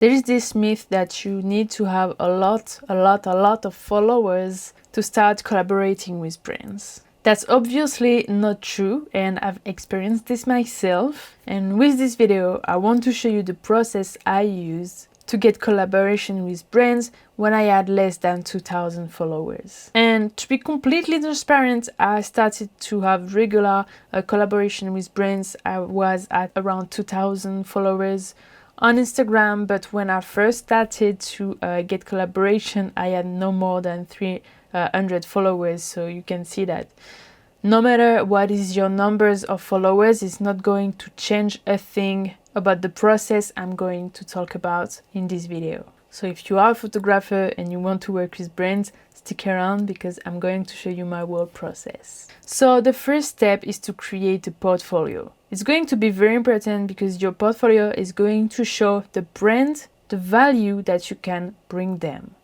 There is this myth that you need to have a lot of followers to start collaborating with brands. That's obviously not true, and I've experienced this myself. And with this video, I want to show you the process I used to get collaboration with brands when I had less than 2,000 followers. And to be completely transparent, I started to have regular collaboration with brands. I was at around 2,000 followers on Instagram, but when I first started to get collaboration, I had no more than 300 followers. So you can see that no matter what is your numbers of followers, it's not going to change a thing about the process I'm going to talk about in this video. So if you are a photographer and you want to work with brands, stick around because I'm going to show you my whole process. So the first step is to create a portfolio. It's going to be very important because your portfolio is going to show the brand the value that you can bring them.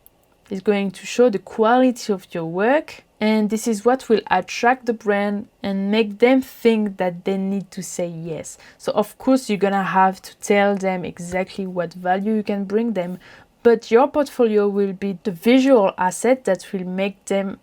It's going to show the quality of your work, and this is what will attract the brand and make them think that they need to say yes. So of course you're gonna have to tell them exactly what value you can bring them, but your portfolio will be the visual asset that will make them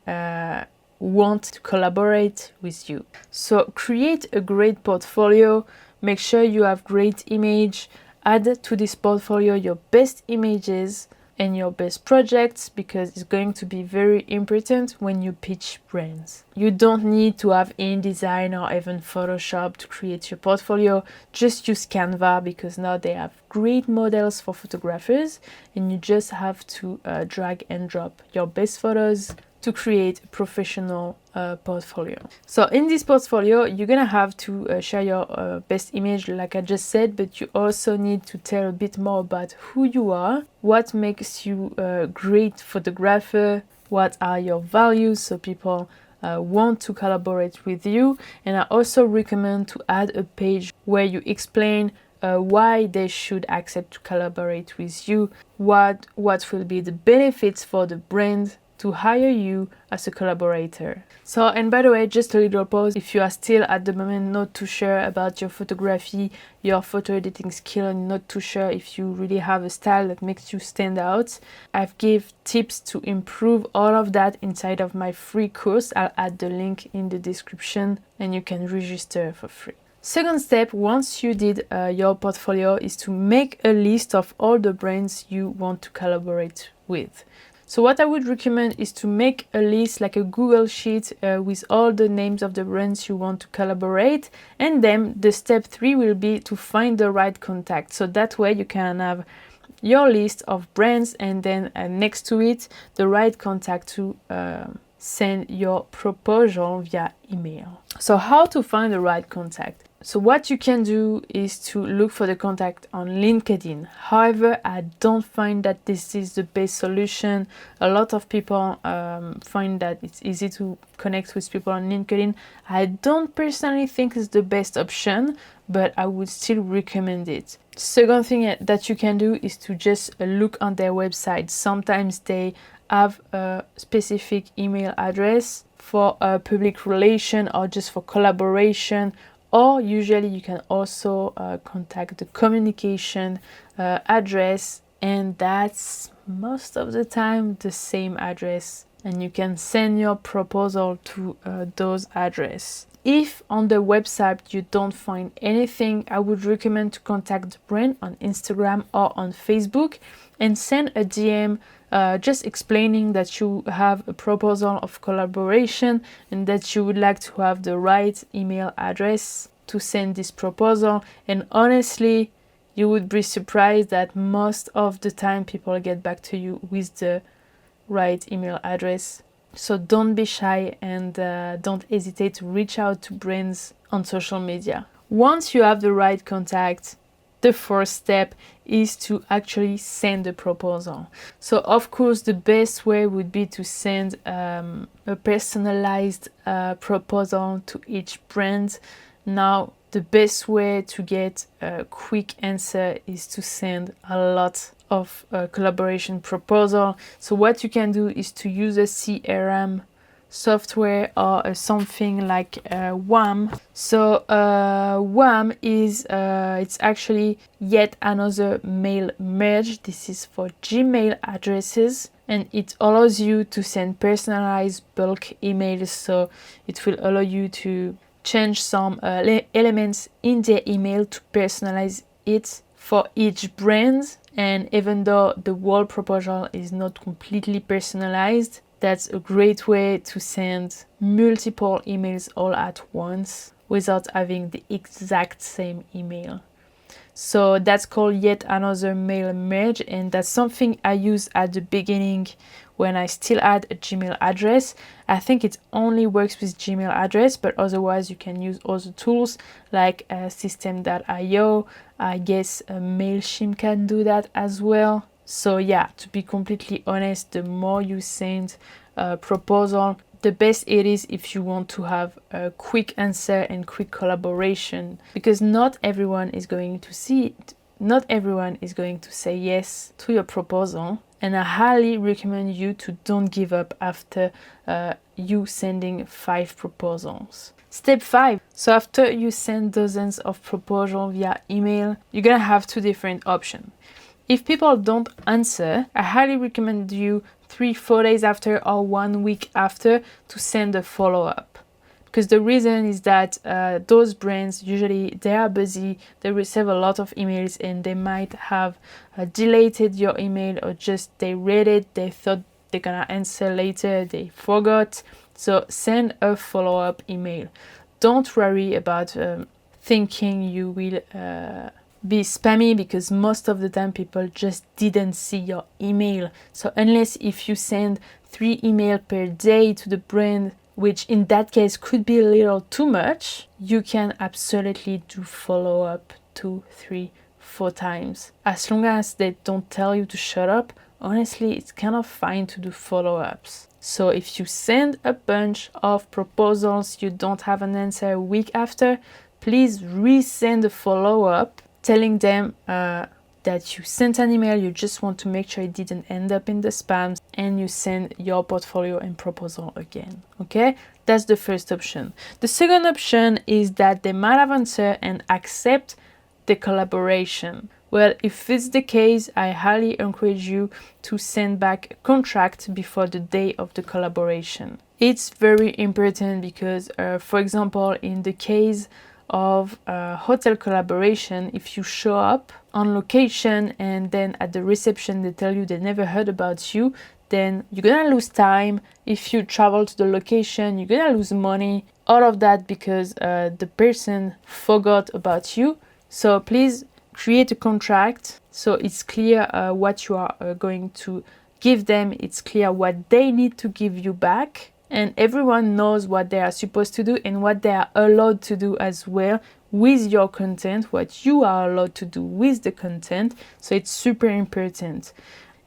want to collaborate with you. So create a great portfolio, make sure you have great image, add to this portfolio your best images and your best projects because it's going to be very important when you pitch brands. You don't need to have InDesign or even Photoshop to create your portfolio. Just use Canva because now they have great models for photographers and you just have to drag and drop your best photos to create a professional portfolio. So in this portfolio, you're gonna have to share your best image like I just said, but you also need to tell a bit more about who you are, what makes you a great photographer, what are your values so people want to collaborate with you. And I also recommend to add a page where you explain why they should accept to collaborate with you, what will be the benefits for the brand to hire you as a collaborator. So, and by the way, just a little pause, if you are still at the moment not too sure about your photography, your photo editing skill, and not too sure if you really have a style that makes you stand out, I've give tips to improve all of that inside of my free course. I'll add the link in the description and you can register for free. Second step, once you did your portfolio, is to make a list of all the brands you want to collaborate with. So what I would recommend is to make a list, like a Google sheet with all the names of the brands you want to collaborate, and then the step 3 will be to find the right contact. So that way you can have your list of brands and then next to it the right contact to send your proposal via email. So how to find the right contact? So what you can do is to look for the contact on LinkedIn. However, I don't find that this is the best solution. A lot of people find that it's easy to connect with people on LinkedIn. I don't personally think it's the best option, but I would still recommend it. Second thing that you can do is to just look on their website. Sometimes they have a specific email address for public relation or just for collaboration, or usually you can also contact the communication address, and that's most of the time the same address, and you can send your proposal to those addresses. If on the website you don't find anything, I would recommend to contact the brand on Instagram or on Facebook and send a DM just explaining that you have a proposal of collaboration and that you would like to have the right email address to send this proposal. And honestly, you would be surprised that most of the time people get back to you with the right email address. So don't be shy and don't hesitate to reach out to brands on social media. Once you have the right contact, the fourth step is to actually send the proposal. So of course the best way would be to send a personalized proposal to each brand. Now the best way to get a quick answer is to send a lot of collaboration proposal. So what you can do is to use a CRM software or something like WAM. So WAM is it's actually yet another mail merge. This is for Gmail addresses, and it allows you to send personalized bulk emails. So it will allow you to change some elements in their email to personalize it for each brand. And even though the whole proposal is not completely personalized, that's a great way to send multiple emails all at once without having the exact same email. So that's called yet another mail merge, and that's something I used at the beginning when I still had a Gmail address. I think it only works with Gmail address, but otherwise you can use other tools like system.io. I guess MailChimp can do that as well. So yeah, to be completely honest, the more you send a proposal, the best it is if you want to have a quick answer and quick collaboration, because not everyone is going to see it. Not everyone is going to say yes to your proposal, and I highly recommend you to don't give up after you sending 5 proposals. Step 5. So after you send dozens of proposals via email, you're gonna have 2 different options. If people don't answer, I highly recommend you 3-4 days after or 1 week after to send a follow-up. Because the reason is that those brands, usually they are busy, they receive a lot of emails, and they might have deleted your email, or just they read it, they thought they're gonna answer later, they forgot. So send a follow-up email. Don't worry about thinking you will be spammy, because most of the time people just didn't see your email. So unless if you send 3 emails per day to the brand, which in that case could be a little too much, you can absolutely do follow-up 2, 3, 4 times. As long as they don't tell you to shut up, honestly, it's kind of fine to do follow-ups. So if you send a bunch of proposals, you don't have an answer a week after, please resend a follow-up telling them that you sent an email, you just want to make sure it didn't end up in the spam, and you send your portfolio and proposal again. Okay, that's the first option. The second option is that they might have answered and accept the collaboration. Well, if it's the case, I highly encourage you to send back a contract before the day of the collaboration. It's very important because, for example, in the case of hotel collaboration, if you show up on location and then at the reception they tell you they never heard about you, then you're gonna lose time. If you travel to the location, you're gonna lose money, all of that because the person forgot about you. So please create a contract so it's clear what you are going to give them, it's clear what they need to give you back, and everyone knows what they are supposed to do and what they are allowed to do as well with your content, what you are allowed to do with the content. So it's super important.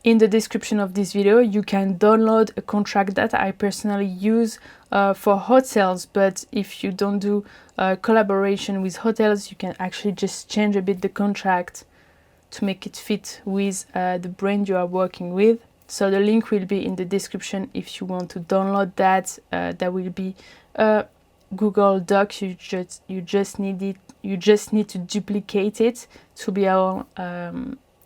In the description of this video, you can download a contract that I personally use for hotels, but if you don't do collaboration with hotels, you can actually just change a bit the contract to make it fit with the brand you are working with. So the link will be in the description if you want to download that. That will be a Google Doc. You just need to duplicate it to be able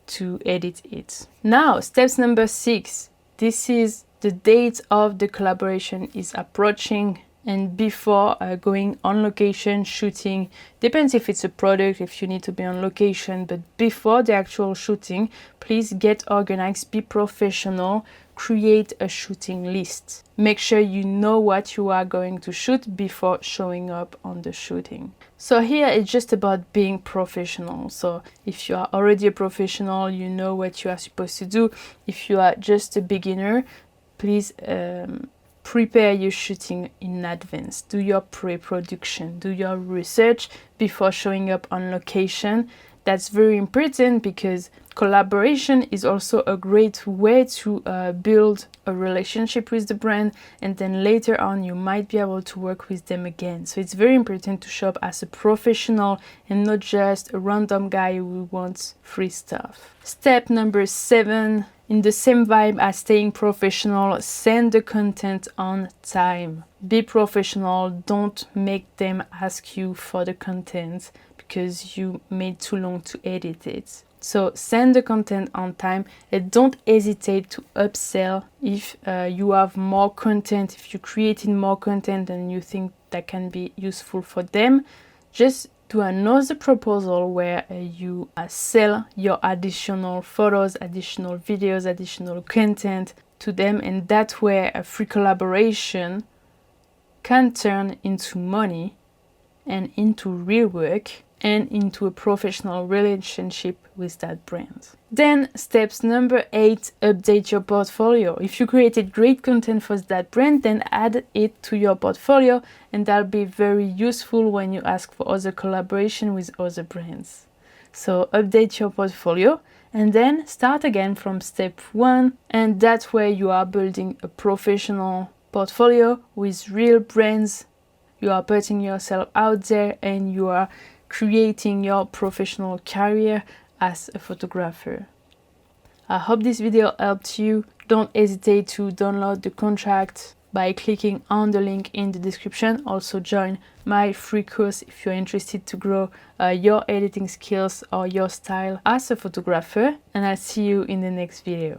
to edit it. Now, steps number 6. This is the date of the collaboration is approaching, and before going on location shooting, depends if it's a product, if you need to be on location, but before the actual shooting, please get organized, be professional, create a shooting list. Make sure you know what you are going to shoot before showing up on the shooting. So here it's just about being professional. So if you are already a professional, you know what you are supposed to do. If you are just a beginner, please prepare your shooting in advance. Do your pre-production, do your research before showing up on location. That's very important because collaboration is also a great way to build a relationship with the brand, and then later on you might be able to work with them again. So it's very important to shop as a professional and not just a random guy who wants free stuff. Step number 7, in the same vibe as staying professional, send the content on time. Be professional, don't make them ask you for the content because you made too long to edit it. So send the content on time and don't hesitate to upsell if you have more content, if you created more content and you think that can be useful for them. Just do another proposal where you sell your additional photos, additional videos, additional content to them, and that way a free collaboration can turn into money and into real work and into a professional relationship with that brand. Then steps number 8, update your portfolio. If you created great content for that brand, then add it to your portfolio, and that'll be very useful when you ask for other collaboration with other brands. So update your portfolio and then start again from step 1, and that way you are building a professional portfolio with real brands. You are putting yourself out there and you are creating your professional career as a photographer. I hope this video helped you. Don't hesitate to download the contract by clicking on the link in the description. Also join my free course if you're interested to grow your editing skills or your style as a photographer, and I'll see you in the next video.